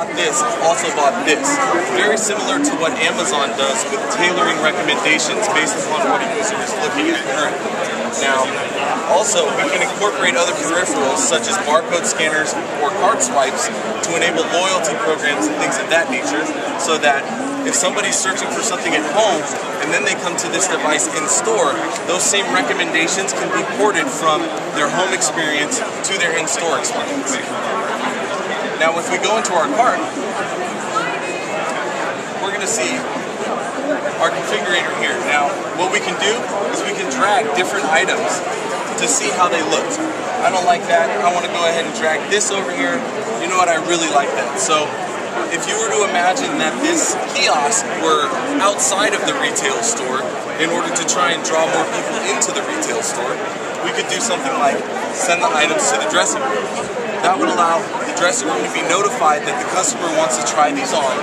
bought this also bought this. Very similar to what Amazon does with tailoring recommendations based upon what a user is looking at currently. Now, also, we can incorporate other peripherals such as barcode scanners or card swipes to enable loyalty programs and things of that nature, so that if somebody's searching for something at home and then they come to this device in store, those same recommendations can be ported from their home experience to their in-store experience. Now, if we go into our cart, we're going to see our configurator here. Now, what we can do is we can drag different items to see how they look. I don't like that. I want to go ahead and drag this over here. You know what? I really like that. So, if you were to imagine that this kiosk were outside of the retail store in order to try and draw more people into the retail store, we could do something like send the items to the dressing room. That would allow the dressing room to be notified that the customer wants to try these on.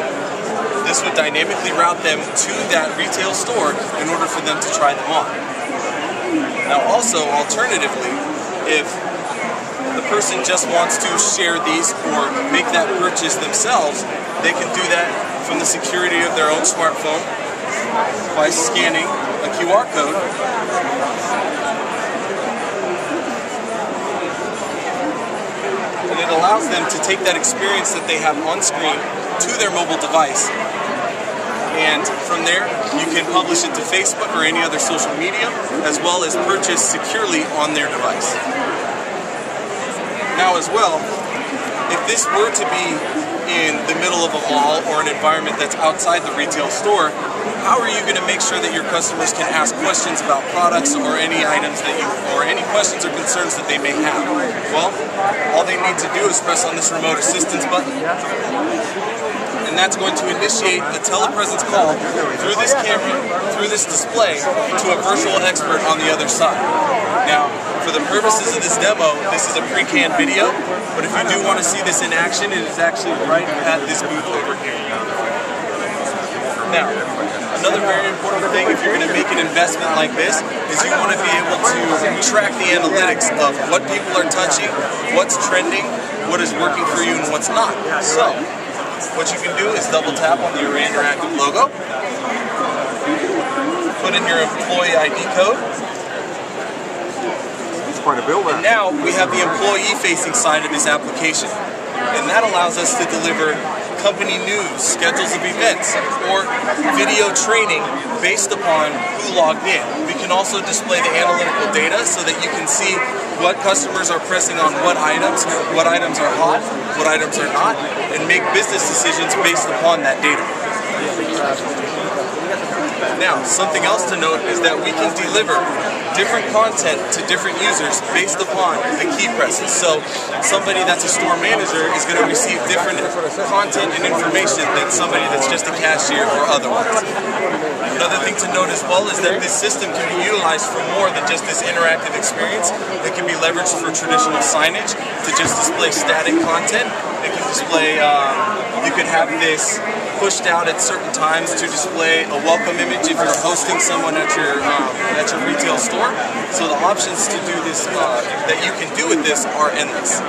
This would dynamically route them to that retail store in order for them to try them on. Now also, alternatively, if the person just wants to share these or make that purchase themselves, they can do that from the security of their own smartphone by scanning a QR code. And it allows them to take that experience that they have on screen to their mobile device. And from there, you can publish it to Facebook or any other social media, as well as purchase securely on their device. Now as well, if this were to be in the middle of a mall or an environment that's outside the retail store, how are you going to make sure that your customers can ask questions about products or any items that or any questions or concerns that they may have? Well, all they need to do is press on this remote assistance button, and that's going to initiate a telepresence call through this camera, through this display, to a virtual expert on the other side. Now, for the purposes of this demo, this is a pre-canned video, but if you do want to see this in action, it is actually right at this booth over here. Now, another very important thing if you're going to make an investment like this is you want to be able to track the analytics of what people are touching, what's trending, what is working for you, and what's not. So, what you can do is double tap on the Array Interactive logo, put in your employee ID code, and now we have the employee-facing side of this application. And that allows us to deliver company news, schedules of events, or video training based upon who logged in. We can also display the analytical data so that you can see what customers are pressing on what items are hot, what items are not, and make business decisions based upon that data. Now, something else to note is that we can deliver different content to different users based upon the key presses. So, somebody that's a store manager is going to receive different content and information than somebody that's just a cashier or otherwise. Another thing to note as well is that this system can be utilized for more than just this interactive experience. It can be leveraged for traditional signage to just display static content. It can display, you could have this pushed out at certain times to display a welcome image if you're hosting someone at your retail store. So the options to do this that you can do with this are endless.